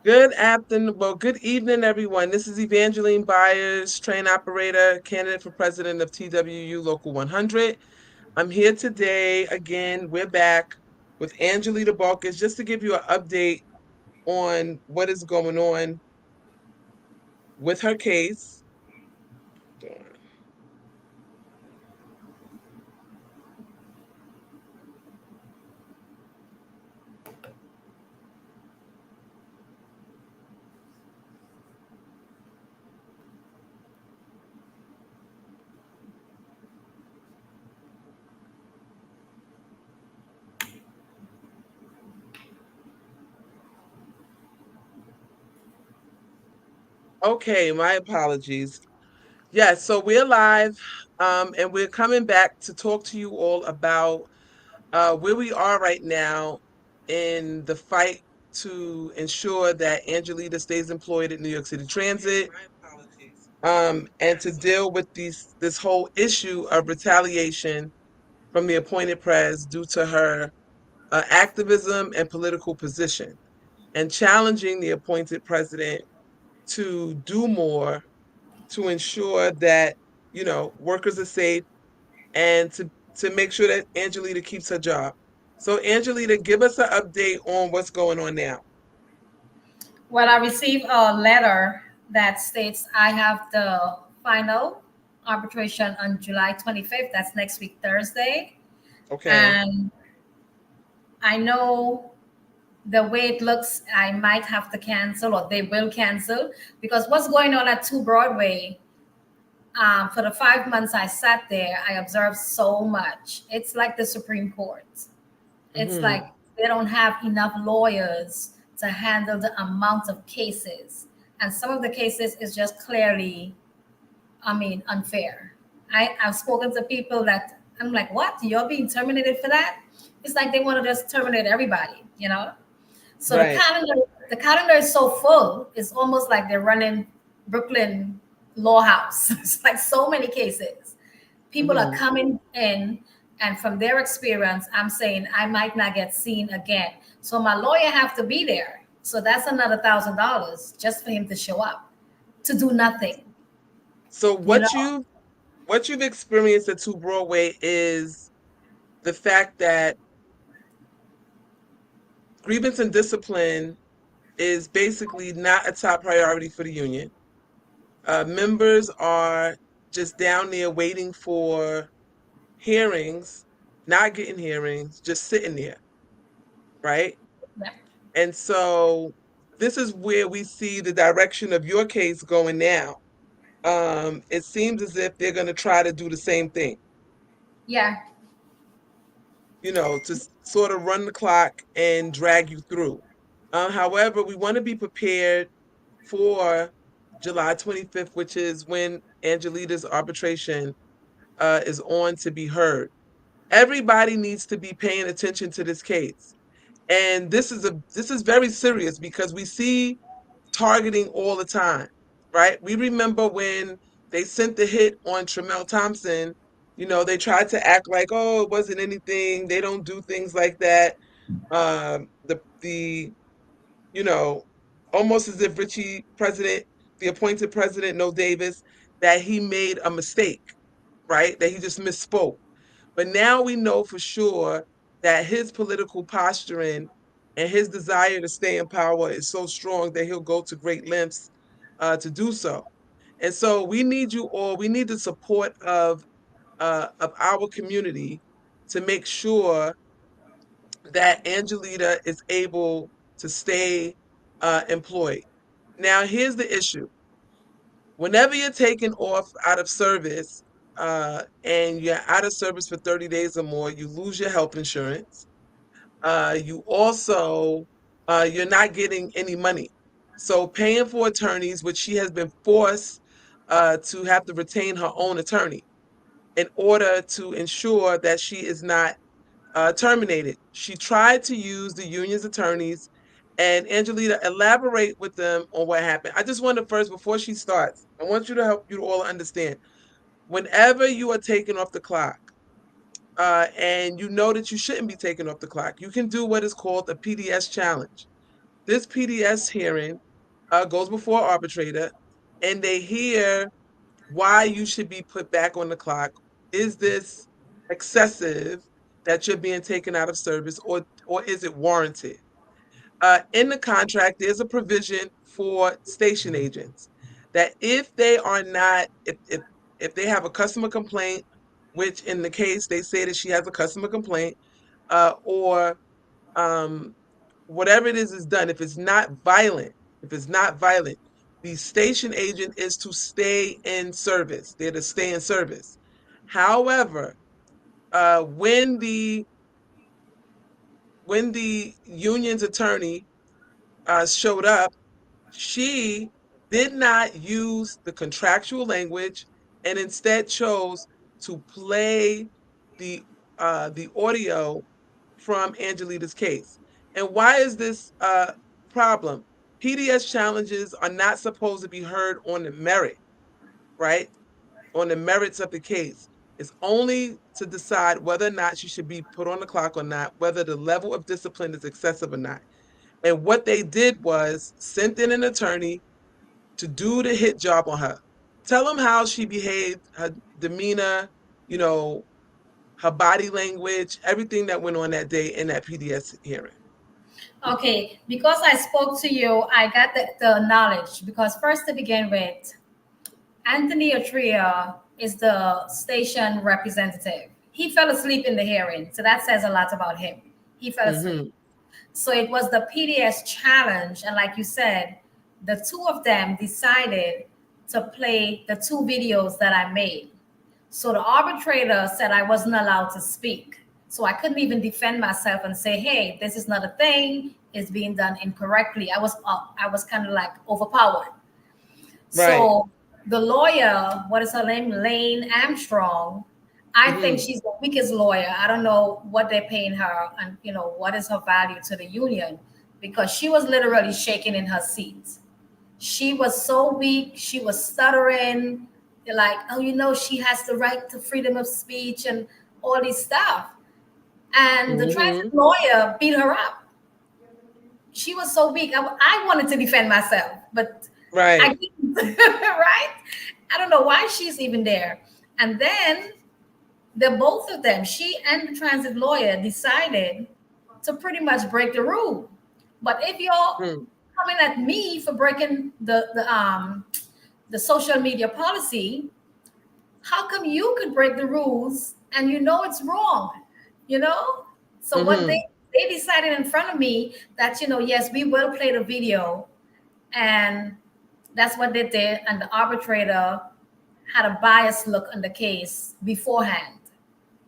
Good afternoon. Well, good evening, everyone. This is Evangeline Byers, train operator, candidate for president of TWU Local 100. I'm here today again. We're back with Angelita Bacchus just to give you an update on what is going on with her case. Okay, my apologies. Yes, so we're live, and we're coming back to talk to you all about where we are right now in the fight to ensure that Angelita stays employed at New York City Transit, and to deal with this whole issue of retaliation from the appointed press due to her activism and political position, and challenging the appointed president to do more to ensure that workers are safe and to make sure that Angelita keeps her job. So Angelita, give us an update on what's going on now. Well, I received a letter that states I have the final arbitration on July 25th. That's next week, Thursday. Okay. And I know the way it looks, I might have to cancel or they will cancel because what's going on at 2 Broadway, for the 5 months I sat there, I observed so much. It's like the Supreme Court. It's Mm-hmm. like they don't have enough lawyers to handle the amount of cases. And some of the cases is just clearly, unfair. I've spoken to people that I'm like, what? You're being terminated for that? It's like they want to just terminate everybody. So the Right. calendar, the calendar is so full, it's almost like they're running Brooklyn Law House. It's like so many cases. People are Mm-hmm. coming in, and from their experience, I'm saying I might not get seen again. So my lawyer have to be there. So that's another $1,000 just for him to show up to do nothing. So You know, what you've experienced at Two Broadway is the fact that grievance and discipline is basically not a top priority for the union. Members are just down there waiting for hearings, not getting hearings, just sitting there, right? yeah. And so this is where we see the direction of your case going now. It seems as if they're going to try to do the same thing, Yeah. to sort of run the clock and drag you through. However, we want to be prepared for July 25th, which is when Angelita's arbitration is on to be heard. Everybody needs to be paying attention to this case. And this is very serious because we see targeting all the time, right? We remember when they sent the hit on Tremel Thompson, they tried to act like, oh, it wasn't anything. They don't do things like that. The you know, almost as if the appointed president, No Davis, that he made a mistake, right? That he just misspoke. But now we know for sure that his political posturing and his desire to stay in power is so strong that he'll go to great lengths to do so. And so we need the support of our community to make sure that Angelita is able to stay employed. Now, here's the issue. Whenever you're taken off out of service and you're out of service for 30 days or more, you lose your health insurance. You also, you're not getting any money. So paying for attorneys, which she has been forced to have to retain her own attorney in order to ensure that she is not terminated. She tried to use the union's attorneys, and Angelita, elaborate with them on what happened. I just want to first, before she starts, I want you to help you all understand. Whenever you are taken off the clock, and you know that you shouldn't be taken off the clock, you can do what is called a PDS challenge. This PDS hearing goes before arbitrator, and they hear why you should be put back on the clock. Is this excessive that you're being taken out of service, or is it warranted? In the contract, there's a provision for station agents that if they are not, if they have a customer complaint, which in the case they say that she has a customer complaint, or um, whatever it is done. If it's not violent, the station agent is to stay in service. They're to stay in service. However, uh, when the when the union's attorney showed up, she did not use the contractual language and instead chose to play the the audio from Angelita's case. And why is this a problem? PDS challenges are not supposed to be heard on the merit, right? On the merits of the case. It's only to decide whether or not she should be put on the clock or not, whether the level of discipline is excessive or not. And what they did was sent in an attorney to do the hit job on her. Tell them how she behaved, her demeanor, you know, her body language, everything that went on that day in that PDS hearing. Okay, because I spoke to you, I got the knowledge. Because first, to begin with, Anthony Atria is the station representative. He fell asleep in the hearing, so that says a lot about him. He fell asleep. Mm-hmm. So it was the PDS challenge, and like you said, the two of them decided to play the two videos that I made. So the arbitrator said I wasn't allowed to speak. So I couldn't even defend myself and say, "Hey, this is not a thing. It's being done incorrectly." I was kind of like overpowered. Right. So the lawyer, what is her name? Lane Armstrong. I think Mm-hmm. she's the weakest lawyer. I don't know what they're paying her, and what is her value to the union, because she was literally shaking in her seat. She was so weak. She was stuttering. They're like, oh, she has the right to freedom of speech and all this stuff. And the Mm-hmm. transit lawyer beat her up. She was so weak. I wanted to defend myself, but I Right. didn't. Right? I don't know why she's even there. And then the both of them, she and the transit lawyer, decided to pretty much break the rule. But if you're Mm-hmm. coming at me for breaking the social media policy, how come you could break the rules and it's wrong? You know? So what Mm-hmm. they decided in front of me that, yes, we will play the video, and that's what they did. And the arbitrator had a biased look on the case beforehand.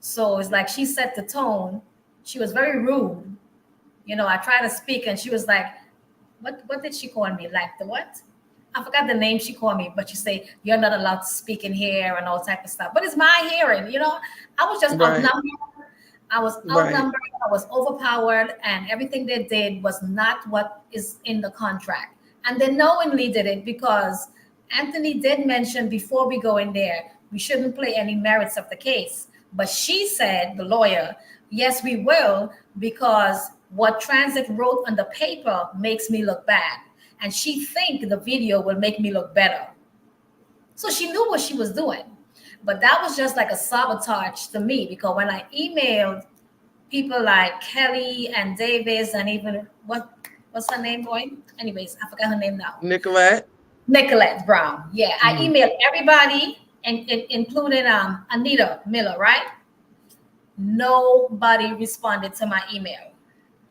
So it's like she set the tone. She was very rude. I tried to speak and she was like, what did she call me? Like the what? I forgot the name she called me, but she say you're not allowed to speak in here and all type of stuff. But it's my hearing. I was just Right. outnumbered. I was Right. outnumbered. I was overpowered, and everything they did was not what is in the contract. And they knowingly did it because Anthony did mention before we go in there, we shouldn't play any merits of the case. But she said, the lawyer, yes, we will, because what Transit wrote on the paper makes me look bad. And she think the video will make me look better. So she knew what she was doing. But that was just like a sabotage to me, because when I emailed people like Kelly and Davis and even what's her name, boy? Anyways, I forgot her name now. Nicolette. Nicolette Brown. Yeah, I Mm-hmm. emailed everybody, including Anita Miller, right? Nobody responded to my email.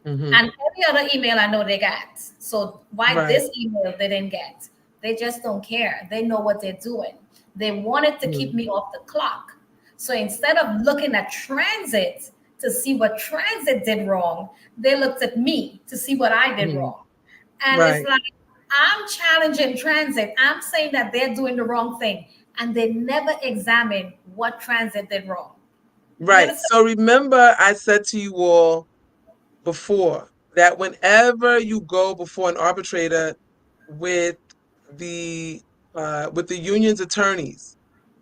Mm-hmm. And every other email I know they got. So why Right. this email they didn't get? They just don't care. They know what they're doing. They wanted to keep Mm-hmm. me off the clock. So instead of looking at transit to see what transit did wrong, they looked at me to see what I did Mm-hmm. wrong. And it's Right. like, I'm challenging transit. I'm saying that they're doing the wrong thing. And they never examine what transit did wrong. You Right. understand? So remember, I said to you all before that whenever you go before an arbitrator with the with the union's attorneys,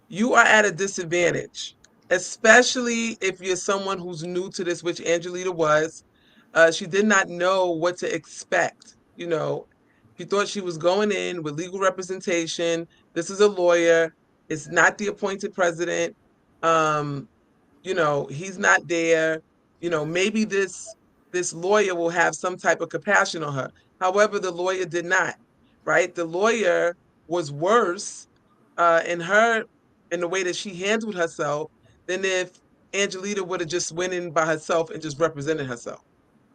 you are at a disadvantage, especially if you're someone who's new to this, which Angelita was. She did not know what to expect. you know, he thought she was going in with legal representation. This is a lawyer. It's not the appointed president. Um, he's not there. Maybe this lawyer will have some type of compassion on her. However, the lawyer did not, right? The lawyer was worse in the way that she handled herself than if Angelita would have just went in by herself and just represented herself,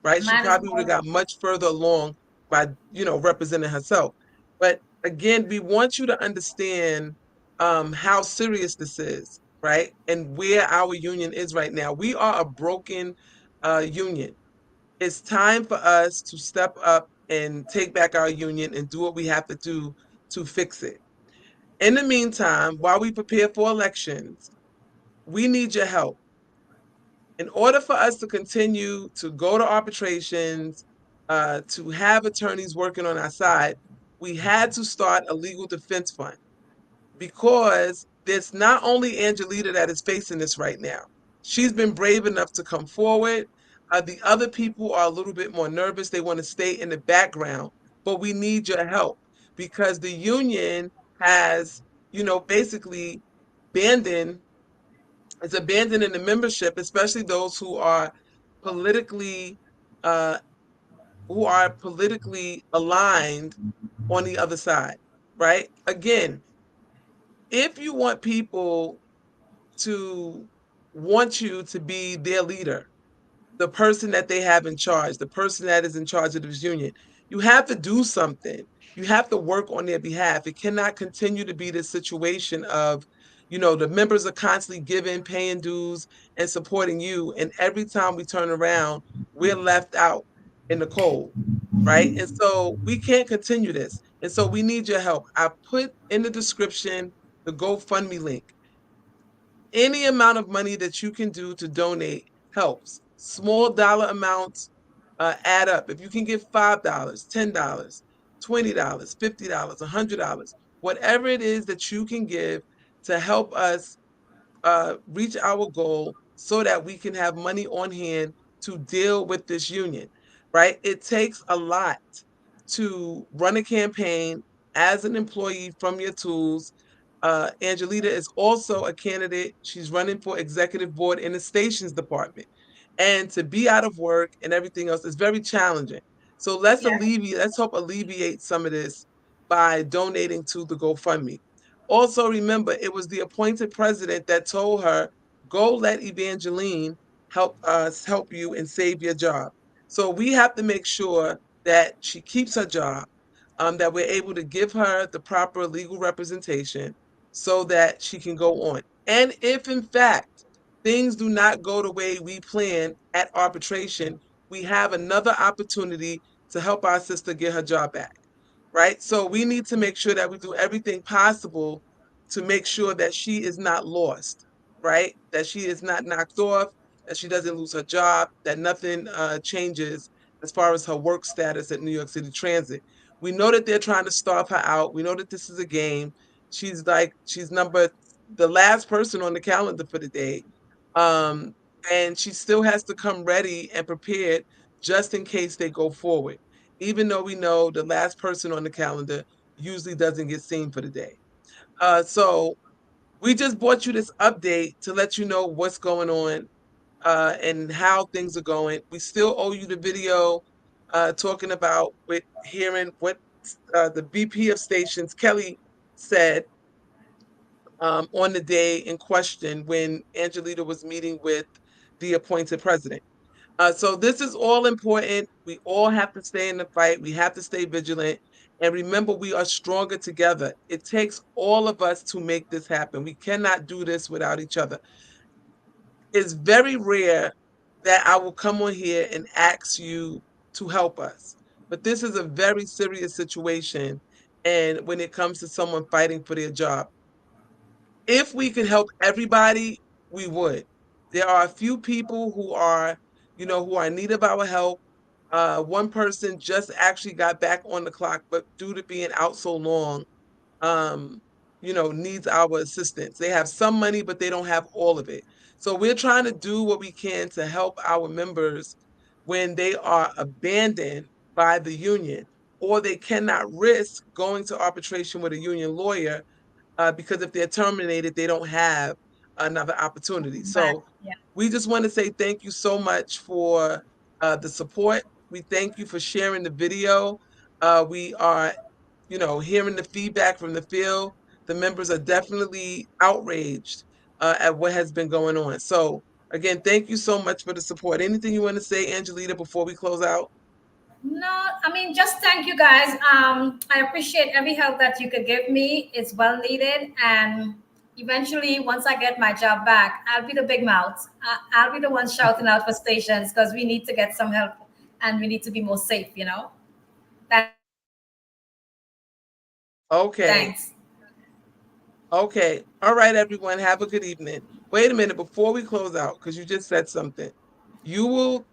right? She Might as probably would have well. got much further along by, representing herself. But again, we want you to understand how serious this is, right? And where our union is right now. We are a broken union. It's time for us to step up and take back our union and do what we have to do to fix it. In the meantime, while we prepare for elections, we need your help. In order for us to continue to go to arbitrations, to have attorneys working on our side, we had to start a legal defense fund because there's not only Angelita that is facing this right now. She's been brave enough to come forward. The other people are a little bit more nervous. They want to stay in the background, but we need your help because the union has, basically abandoned it's abandoning the membership, especially those politically uh, who are politically aligned on the other side, right? Again, if you want people to want you to be their leader, the person that they have in charge, the person that is in charge of this union. You have to do something. You have to work on their behalf. It cannot continue to be this situation of, the members are constantly giving, paying dues, and supporting you. And every time we turn around, we're left out in the cold, right? And so we can't continue this. And so we need your help. I put in the description the GoFundMe link. Any amount of money that you can do to donate helps. Small dollar amounts add up. If you can give $5, $10, $20, $50, $100, whatever it is that you can give to help us reach our goal so that we can have money on hand to deal with this union, right? It takes a lot to run a campaign as an employee from your tools. Angelita is also a candidate. She's running for executive board in the stations department. And to be out of work and everything else is very challenging. So let's help alleviate some of this by donating to the GoFundMe. Also, remember, it was the appointed president that told her, go let Evangeline help you and save your job. So we have to make sure that she keeps her job, that we're able to give her the proper legal representation so that she can go on. And if in fact things do not go the way we plan at arbitration, we have another opportunity to help our sister get her job back, right? So we need to make sure that we do everything possible to make sure that she is not lost, right? That she is not knocked off, that she doesn't lose her job, that nothing changes as far as her work status at New York City Transit. We know that they're trying to starve her out. We know that this is a game. She's the last person on the calendar for the day. Um, and she still has to come ready and prepared just in case they go forward, even though we know the last person on the calendar usually doesn't get seen for the day. So we just brought you this update to let you know what's going on and how things are going. We still owe you the video talking about with hearing what the VP of stations, Kelly, said on the day in question when Angelita was meeting with the appointed president. So this is all important. We all have to stay in the fight. We have to stay vigilant. And remember, we are stronger together. It takes all of us to make this happen. We cannot do this without each other. It's very rare that I will come on here and ask you to help us. But this is a very serious situation. And when it comes to someone fighting for their job, if we could help everybody, we would. There are a few people who are in need of our help. One person just actually got back on the clock, but due to being out so long, um, needs our assistance. They have some money, but they don't have all of it. So we're trying to do what we can to help our members when they are abandoned by the union. or they cannot risk going to arbitration with a union lawyer because if they're terminated, they don't have another opportunity. Right. So Yeah. we just want to say thank you so much for the support. We thank you for sharing the video. We are, hearing the feedback from the field. The members are definitely outraged at what has been going on. So again, thank you so much for the support. Anything you want to say, Angelita, before we close out? No, I mean, just thank you guys. I appreciate every help that you could give me. It's well needed. And eventually, once I get my job back, I'll be the big mouth. I'll be the one shouting out for stations because we need to get some help and we need to be more safe, you know? Thanks. Okay. Okay. All right, everyone. Have a good evening. Wait a minute before we close out, because you just said something. You will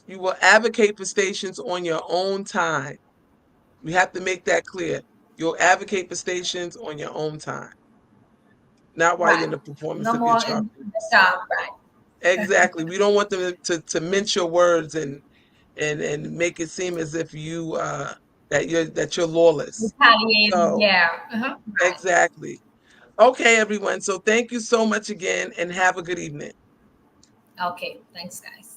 you will advocate for stations on your own time. We have to make that clear. You'll advocate for stations on your own time, not while you're Right. in the performance No of your more job in the duties. job. Right. Exactly. We don't want them to mince your words and make it seem as if that you're lawless. Retaliating. So Yeah. Right. exactly. Okay, everyone. So thank you so much again and have a good evening. Okay. Thanks, guys.